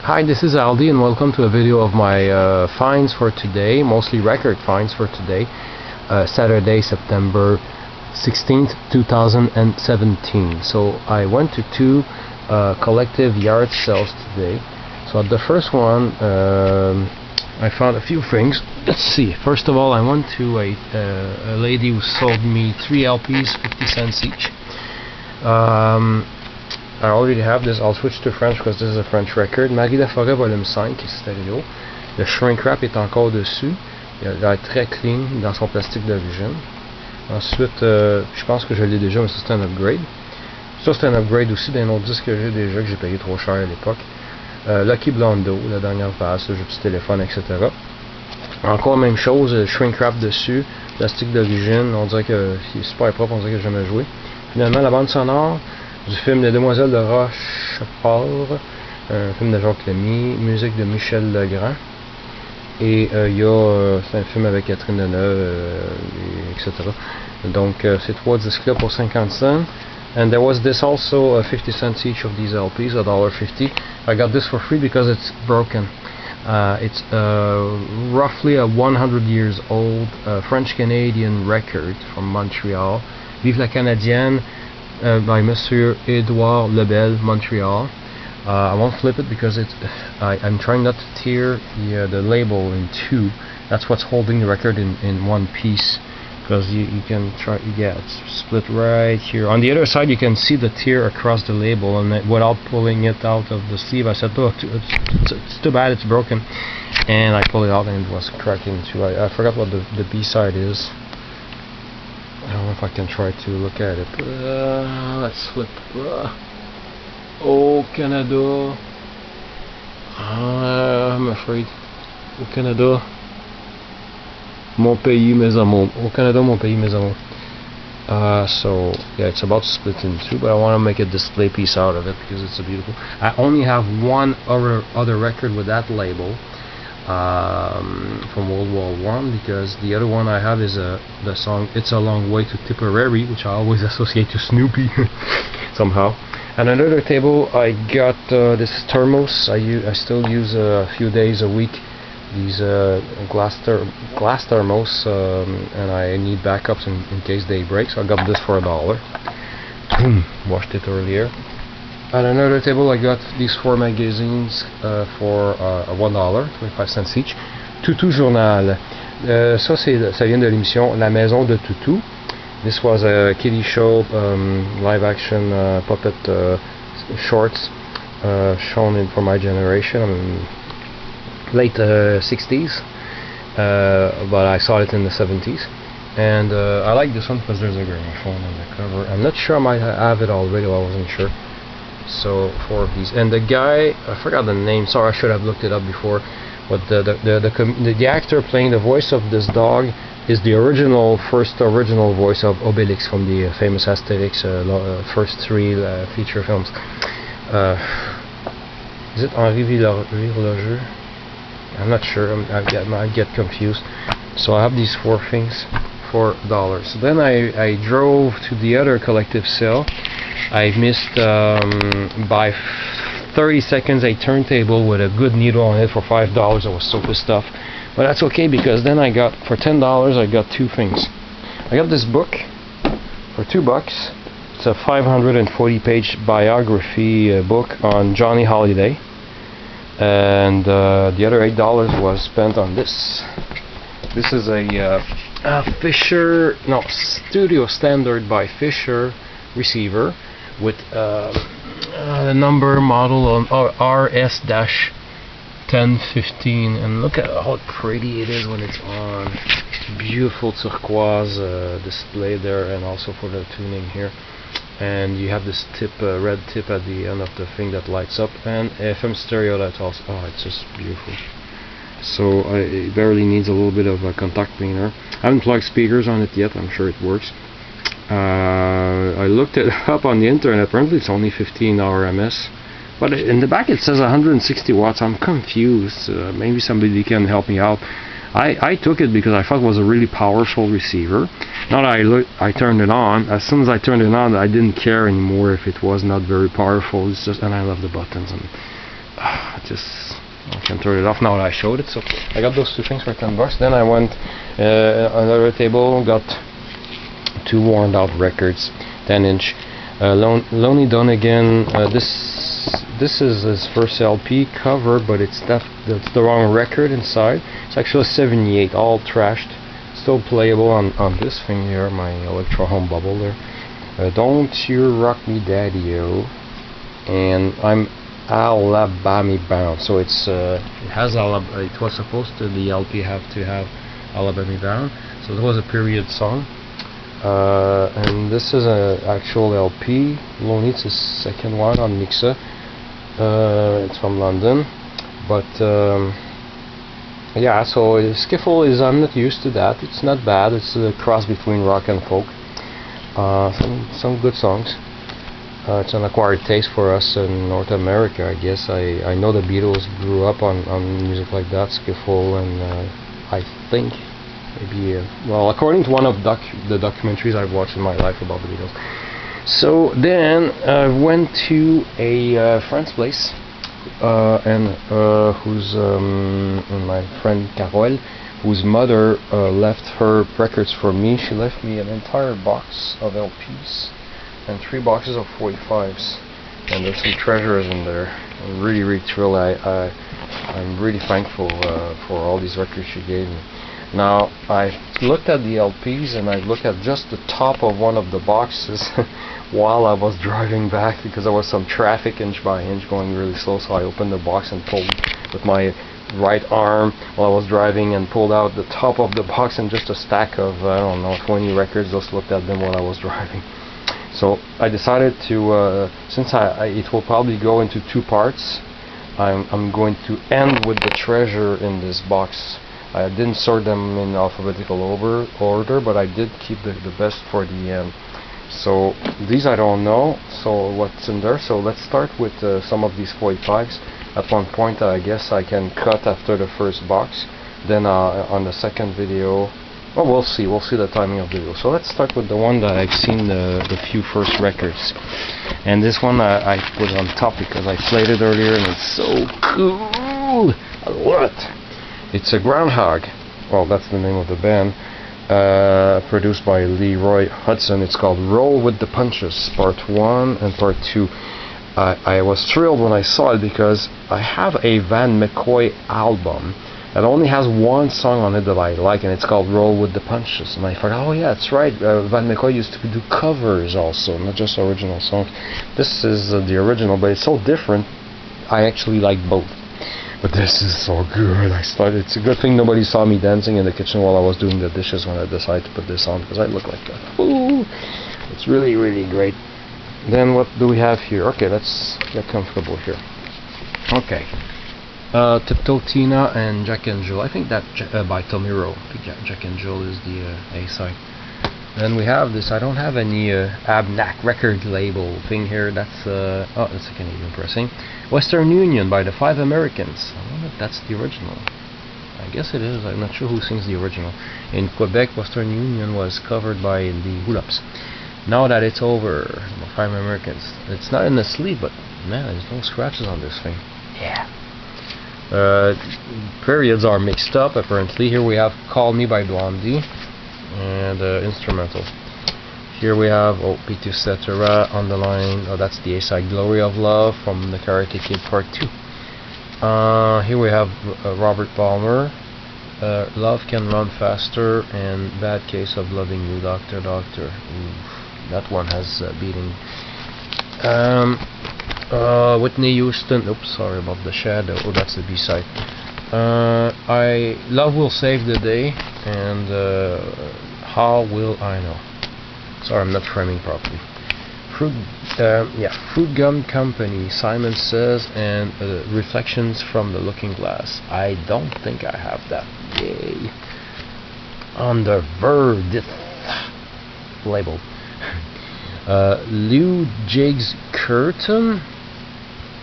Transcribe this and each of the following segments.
Hi, this is Aldi and welcome to a video of my finds for today, mostly record finds for today, Saturday, September 16th, 2017. So I went to two collective yard sales today. So at the first one, I found a few things. Let's see. First of all, I went to a lady who sold me 3 LPs, 50 cents each. I already have this. I'll switch to French because this is a French record. Marie Laforêt volume 5 stéréo. Le shrink wrap est encore dessus. Il a l'air très clean dans son plastique d'origine. Ensuite, je pense que je l'ai déjà, mais ça c'est un upgrade. Ça c'est un upgrade aussi d'un autre disque que j'ai déjà, que j'ai payé trop cher à l'époque. Lucky Blondo, la dernière phase, le jeu petit téléphone, etc. Encore même chose, shrink wrap dessus, plastique d'origine. On dirait que c'est super propre, on dirait que j'ai jamais joué. Finalement, la bande sonore du film Les Demoiselles de Rochefort, un film de Jacques Lamy, musique de Michel Legrand, et il y a c'est un film avec Catherine Deneuve, etc. Donc ces trois disques là pour 50 cents. And there was this also 50 cents each of these LPs, $1.50. I got this for free because it's broken. It's roughly a 100 years old French-Canadian record from Montreal. Vive la Canadienne, by Monsieur Edouard Lebel, Montreal. I won't flip it because I'm trying not to tear the label in two. That's what's holding the record in one piece. Because you can try, yeah, it's split right here. On the other side, you can see the tear across the label, and without pulling it out of the sleeve, I said, "Look, it's too bad, it's broken." And I pulled it out, and it was cracking too. I forgot what the B side is. I don't know if I can try to look at it. Let's flip. Oh, Canada. I'm afraid. Oh, Canada. Mon pays, mes amours. Au Canada, mon pays, mes amours. So, yeah, it's about to split in two, but I want to make a display piece out of it because it's a beautiful. I only have one other record with that label from World War I, because the other one I have is the song It's a Long Way to Tipperary, which I always associate to Snoopy somehow. And another table, I got this thermos. I still use a few days a week. These glass thermos, and I need backups in case they break, so I got this for $1. Boom, washed it earlier. At another table, I got these 4 magazines for $1, 25 cents each. Toutou Journal. Ça vient de l'émission La Maison de Toutou. This was a kiddie show, live action puppet shorts shown for my generation. Late 60s, but I saw it in the 70s, and I like this one because there's a gramophone on the cover. I'm not sure I might have it already, I wasn't sure. So 4 of these, and the guy, I forgot the name, sorry, I should have looked it up before, but the actor playing the voice of this dog is the first original voice of Obélix from the famous Asterix first 3 feature films. Is it Henri Villelogeux? I'm not sure, I get confused. So I have these 4 things for $1. So then I drove to the other collective sale. I missed by 30 seconds a turntable with a good needle on it for $5. I was so pissed off. But that's okay, because then for $10 I got 2 things. I got this book for $2. It's a 540-page biography book on Johnny Hallyday. And the other $8 was spent on this. This is a Studio Standard by Fisher receiver with the number model on RS-1015, and look at how pretty it is when it's on. Beautiful turquoise display there, and also for the tuning here. And you have this red tip at the end of the thing that lights up, and FM stereo that's also, it's just beautiful. So it barely needs a little bit of a contact cleaner. I haven't plugged speakers on it yet, I'm sure it works. I looked it up on the internet, apparently it's only 15 RMS, but in the back it says 160 watts, I'm confused. Maybe somebody can help me out. I took it because I thought it was a really powerful receiver. Now that I turned it on, as soon as I turned it on, I didn't care anymore if it was not very powerful. It's just, and I love the buttons, and just I can turn it off now that I showed it. So I got those two things for $10. Then I went another table, got two worn out records, 10-inch. Lonnie Donegan. This is his first LP cover, but it's the wrong record inside. It's actually a 78, all trashed, still playable on this thing here, my Electro Home Bubble there. Don't You Rock Me Daddy-O, and I'm Alabama Bound. So it has it was supposed to, the LP have to have Alabama Bound, so it was a period song. And this is an actual LP. Lonely, it's his second one on Mixa. It's from London, but yeah. So skiffle is, I'm not used to that. It's not bad. It's a cross between rock and folk. Some good songs. It's an acquired taste for us in North America, I guess. I know the Beatles grew up on music like that, skiffle, and I think maybe well, according to one of the documentaries I've watched in my life about the Beatles. So then I went to a friend's place, and whose my friend Carole, whose mother left her records for me. She left me an entire box of LPs and 3 boxes of 45s, and there's some treasures in there. I'm really thrilled. I'm really thankful for all these records she gave me. Now I looked at the LPs, and I looked at just the top of one of the boxes while I was driving back, because there was some traffic inch by inch going really slow. So I opened the box and pulled with my right arm while I was driving, and pulled out the top of the box, and just a stack of I don't know 20 records. Just looked at them while I was driving. So I decided to, since it will probably go into 2 parts, I'm going to end with the treasure in this box. I didn't sort them in alphabetical order, but I did keep the best for the end. So these I don't know, so what's in there. So let's start with some of these 45s. At one point I guess I can cut after the first box. Then on the second video, well, we'll see the timing of the video. So let's start with the one that I've seen the few first records. And this one I put on top because I played it earlier, and it's so cool. I love it. It's a Groundhog. Well, that's the name of the band. Produced by Leroy Hudson. It's called Roll with the Punches, Part 1 and Part 2. I was thrilled when I saw it because I have a Van McCoy album that only has one song on it that I like, and it's called Roll with the Punches. And I thought, oh yeah, that's right. Van McCoy used to do covers also, not just original songs. This is the original, but it's so different. I actually like both. But this is so good. It's a good thing nobody saw me dancing in the kitchen while I was doing the dishes when I decided to put this on, because I look like that. Ooh, it's really great. Then what do we have here? Okay, let's get comfortable here. Okay. Tiptoe Tina and Jack and Jill. I think that by Tomiro. I think Jack and Jill is the A-side. Then we have this. I don't have any Abnac record label thing here. That's oh, that's a Canadian pressing. Western Union by the Five Americans. I wonder if that's the original. I guess it is. I'm not sure who sings the original. In Quebec, Western Union was covered by the Hula-Ups. Now that it's over, the Five Americans. It's not in the sleeve, but man, there's no scratches on this thing. Yeah. Periods are mixed up apparently. Here we have Call Me by Blondie, and instrumental. Here we have P2 Cetera on the line. Oh, that's the A-side, Glory of Love from the Karate Kid Part 2. Here we have Robert Palmer, Love Can Run Faster, and Bad Case of Loving You, Doctor Doctor. Ooh, that one has beating. Whitney Houston. Oops, sorry about the shadow. Oh, that's the B-side. Love Will Save the Day, and How Will I Know. Sorry, I'm not framing properly. Fruit Gum Company, Simon Says, and Reflections from the Looking Glass. I don't think I have that. Yay. On the Verdith label. Lou Jigs Curtin,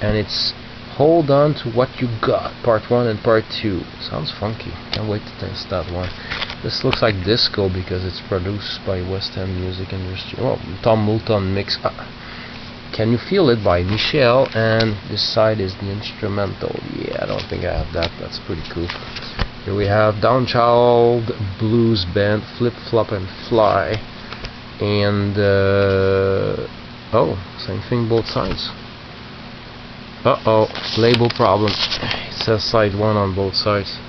and it's Hold On to What You Got, Part 1 and Part 2. Sounds funky. Can't wait to test that one. This looks like disco because it's produced by West End Music Industry. Oh, Tom Moulton mix. Can You Feel It by Michelle, and this side is the instrumental. Yeah, I don't think I have that. That's pretty cool. Here we have Downchild Blues Band, Flip Flop and Fly, and oh, same thing both sides. Uh-oh, label problem. It says side 1 on both sides.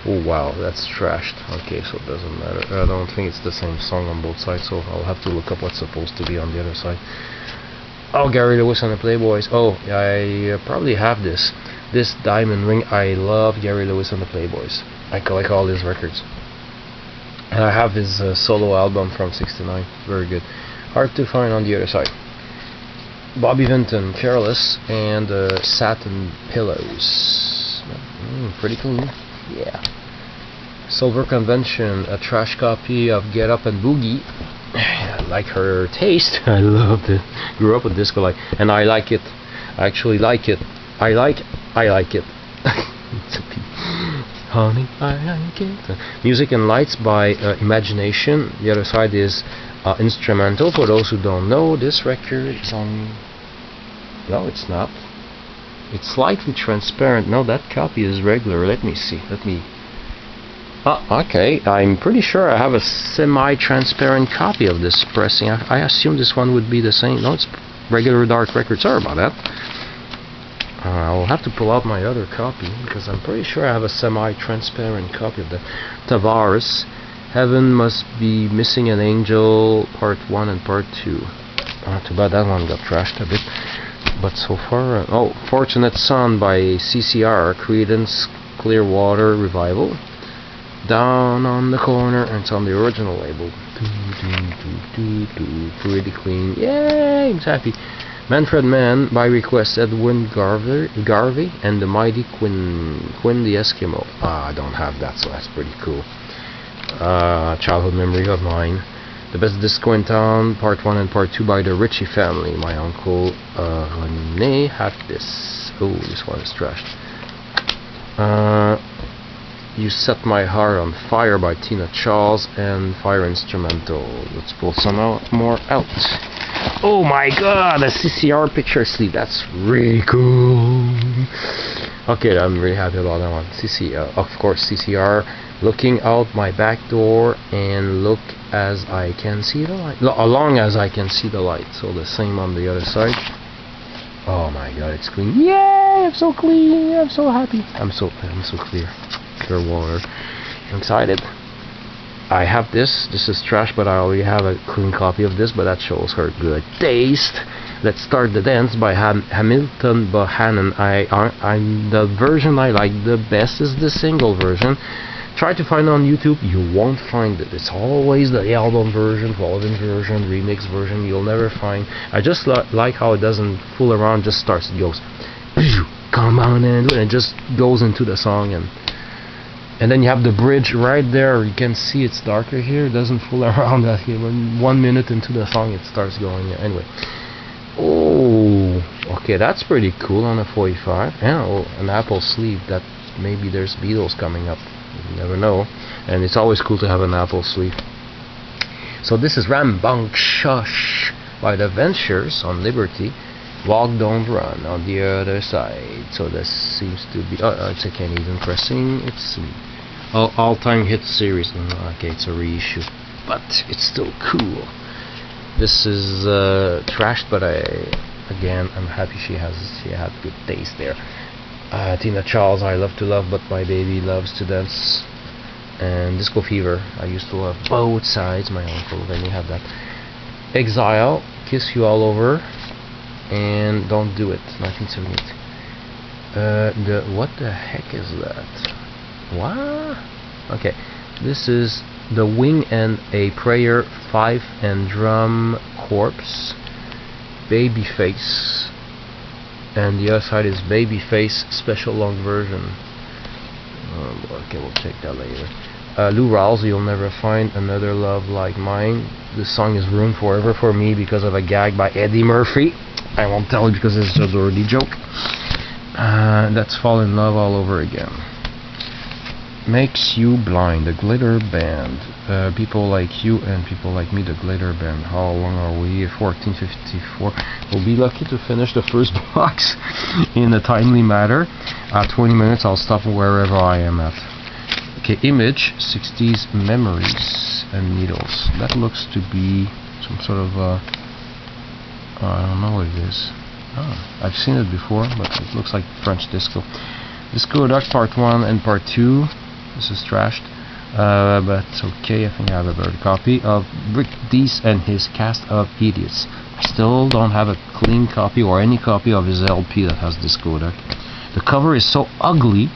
Oh wow, that's trashed. Okay, so it doesn't matter. I don't think it's the same song on both sides, so I'll have to look up what's supposed to be on the other side. Oh, Gary Lewis and the Playboys. Oh, I probably have this. This diamond ring. I love Gary Lewis and the Playboys. I collect all his records. And I have his solo album from '69. Very good. Hard to find on the other side. Bobby Vinton, Careless, and Satin Pillows. Pretty clean. Yeah. Silver Convention, a trash copy of Get Up and Boogie. I like her taste. I loved it. Grew up with disco light, and I like it. I actually like it. I like it. Honey, I like it. Music and Lights by Imagination. The other side is instrumental. For those who don't know, this record is on. No, it's not. It's slightly transparent. No, that copy is regular. Let me see. Okay. I'm pretty sure I have a semi-transparent copy of this pressing. I assume this one would be the same. No, it's regular dark record. Sorry about that. I'll have to pull out my other copy because I'm pretty sure I have a semi-transparent copy of the Tavares. Heaven Must Be Missing an Angel, Part 1 and Part 2. Too bad that one got trashed a bit. But so far, oh, Fortunate Son by CCR, Creedence Clearwater Revival. Down on the Corner, and it's on the original label. Pretty clean. Yay, I'm happy. Manfred Mann by request, Edwin Garvey and the Mighty Quinn the Eskimo. I don't have that, so that's pretty cool. Childhood memory of mine. The Best Disco in Town, Part 1 and Part 2 by the Ritchie family. My uncle René had this. Oh, this one is trashed. You Set My Heart on Fire by Tina Charles, and Fire Instrumental. Let's pull some more out. Oh my god, a CCR picture sleeve. That's really cool. Okay, I'm really happy about that one. Of course, CCR. Looking out my back door and look as I can see the light. Along as I can see the light. So the same on the other side. Oh my god, it's clean. Yay! I'm so clean. I'm so happy. I'm so clear. Clear water. I'm excited. I have this. This is trash, but I already have a clean copy of this. But that shows her good taste. Let's Start the Dance by Hamilton Bohannon. The version I like the best is the single version. Try to find it on YouTube. You won't find it. It's always the album version, volume version, remix version. You'll never find. I just like how it doesn't fool around. Just starts. It goes. Come on and it just goes into the song, and then you have the bridge right there. You can see it's darker here. It doesn't fool around. That when 1 minute into the song it starts going. Anyway. Oh, okay, that's pretty cool on a 45. Yeah, an Apple sleeve. That maybe there's Beatles coming up. You never know. And it's always cool to have an Apple sleeve. So this is Rambunctious by the Ventures on Liberty. Walk Don't Run on the other side. So this seems to be it's a Canadian pressing. It's all-time hit series. Okay, it's a reissue, but it's still cool. This is trashed, but I'm happy she had good taste there. Tina Charles, I Love to Love, but my baby loves to dance. And Disco Fever, I used to love both sides. My uncle, then you have that. Exile, Kiss You All Over, and Don't Do It, 1978. What the heck is that? What? Okay, this is The Wing and a Prayer, Fife and Drum Corpse, Babyface, and the other side is Babyface Special Long Version. Okay, we'll check that later. Lou Rawls, You'll Never Find Another Love Like Mine. This song is ruined forever for me because of a gag by Eddie Murphy. I won't tell you because it's just already a joke. That's Fall in Love All Over Again. makes you blind. The Glitter Band. People like you and people like me, the Glitter Band. How long are we? 14:54. We'll be lucky to finish the first box in a timely manner. At 20 minutes, I'll stop wherever I am at. Okay, image, 60s memories and needles. That looks to be some sort of, I don't know what it is. Oh, I've seen it before, but it looks like French disco. Disco Duck Part 1 and Part 2. This is trashed, but it's okay. I think I have a better copy of Rick Dees and his cast of idiots. I still don't have a clean copy or any copy of his LP that has Disco Duck. The cover is so ugly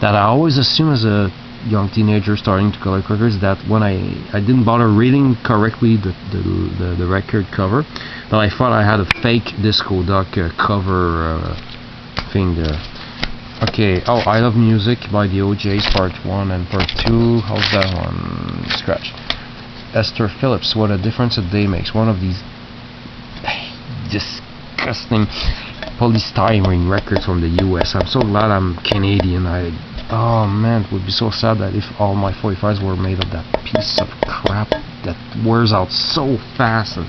that I always assume as a young teenager starting to collect records that when I didn't bother reading correctly the record cover, that I thought I had a fake Disco Duck cover thing there. Okay, oh, I Love Music by the OJs, Part 1 and Part 2. How's that one? Scratch. Esther Phillips, What a Difference a Day Makes. One of these disgusting polystyrene records from the US. I'm so glad I'm Canadian. Oh man, it would be so sad that if all my 45s were made of that piece of crap that wears out so fast. And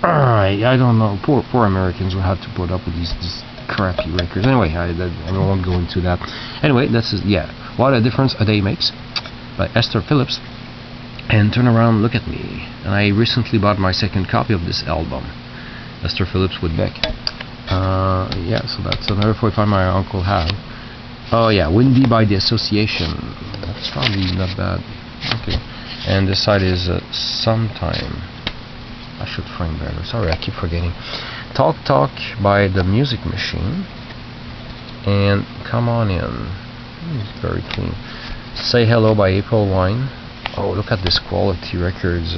I don't know, poor Americans will have to put up with these crappy records. Anyway, I won't go into that. Anyway, that's yeah. What a Difference a Day Makes by Esther Phillips. And Turn Around, Look at Me. And I recently bought my second copy of this album, Esther Phillips with Beck. Yeah, so that's another 45 my uncle had. Oh yeah, Windy by the Association. That's probably not bad. Okay. And this side is Sometime. I should frame better. Sorry, I keep forgetting. Talk Talk by The Music Machine. And Come On In. It's very clean. Say Hello by April Wine. Oh, look at this Quality Records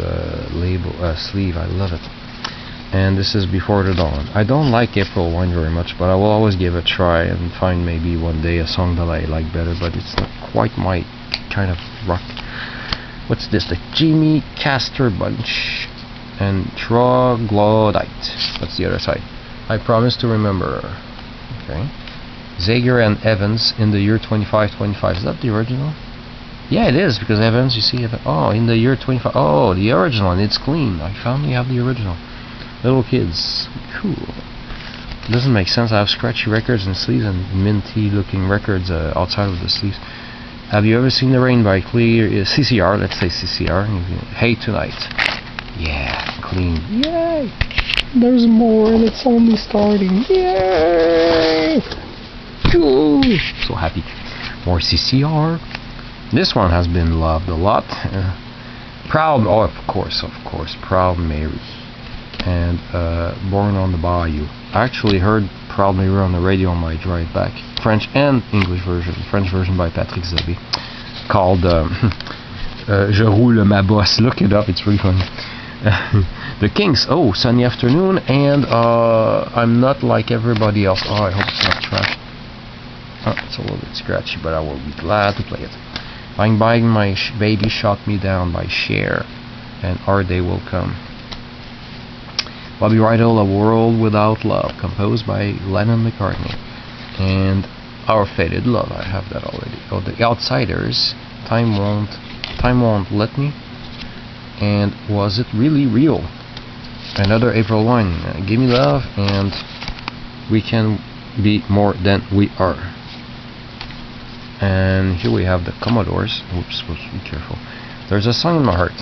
label sleeve. I love it. And this is Before the Dawn. I don't like April Wine very much, but I will always give it a try and find maybe one day a song that I like better, but it's not quite my kind of rock. What's this? The Jimmy Castor Bunch and Troglodyte. That's the other side. I Promise to Remember. Okay. Zager and Evans, In the Year 2525. Is that the original? Yeah, it is, because Evans, you see, oh, In the Year 25. Oh, the original, and it's clean. I finally have the original. Little kids. Cool. It doesn't make sense. I have scratchy records and sleeves and minty looking records outside of the sleeves. Have you ever seen the rain by Clear CCR? Let's say CCR. Hey Tonight. Yeah, clean. Yay! There's more and it's only starting. Yay! Cool. So happy. More CCR. This one has been loved a lot. Proud, oh, of course, Proud Mary. And Born on the Bayou. I actually heard Proud Mary on the radio on my drive back. French and English version. French version by Patrick Zabi. Called Je roule ma bosse. Look it up, it's really funny. The Kinks. Oh, Sunny Afternoon. And I'm Not Like Everybody Else. Oh, I hope it's not trash. Oh, it's a little bit scratchy, but I will be glad to play it. Bang Bang My Baby Shot Me Down by Cher. And Our Day Will Come. Bobby Rydell, A World Without Love, composed by Lennon McCartney. And Our Faded Love, I have that already. Oh, The Outsiders, Time Won't Let Me. And Was It Really Real? Another April Wine, Give Me Love, and We Can Be More Than We Are. And here we have the Commodores. Oops, supposed to be careful. There's a Song in My Heart.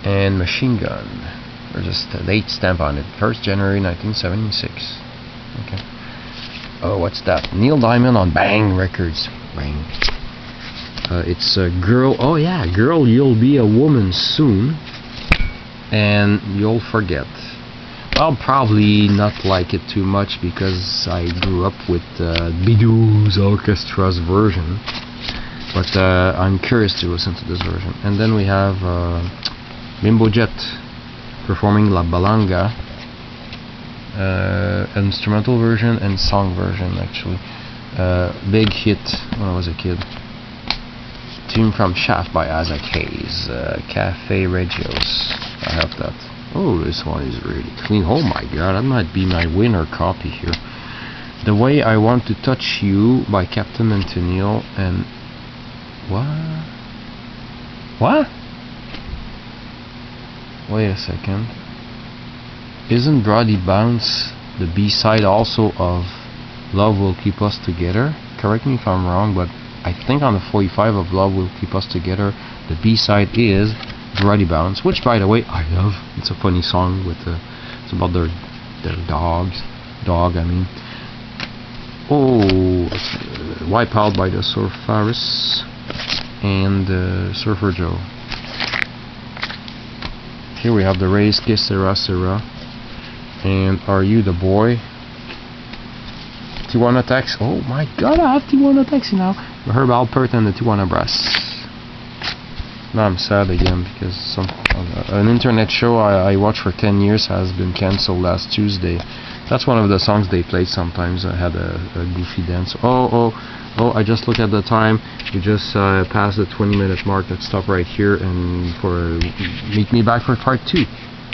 And Machine Gun. There's a date stamp on it. 1st January 1976. Okay. Oh, what's that? Neil Diamond on Bang Records. Bang. It's a Girl. Oh yeah, Girl, You'll Be a Woman Soon. And You'll Forget. I'll probably not like it too much because I grew up with Bidou's Orchestra's version. But I'm curious to listen to this version. And then we have Bimbo Jet performing La Balanga, instrumental version and song version actually. Big hit when I was a kid. Tune from Shaft by Isaac Hayes. Cafe Regios. I have that. Oh, this one is really clean. Oh my god, that might be my winner copy here. The Way I Want to Touch You by Captain and Tennille and What? What? Wait a second. Isn't Bloody Bounce the B-side also of Love Will Keep Us Together? Correct me if I'm wrong, but I think on the 45 of Love Will Keep Us Together, the B-side is Bloody Bounce, which, by the way, I love. It's a funny song with it's about their dog, I mean. Oh, Wipe Out by the Surfers and Surfer Joe. Here we have the Rays, Que Sera Sera, and Are You the Boy? Tijuana Taxi. Oh my God, I have Tijuana Taxi now. Herb Alpert and the Tijuana Brass. Now I'm sad again because an internet show I watched for 10 years has been cancelled last Tuesday. That's one of the songs they played sometimes. I had a goofy dance. Oh, I just looked at the time. We just passed the 20-minute mark. Let's stop right here and meet me back for part 2.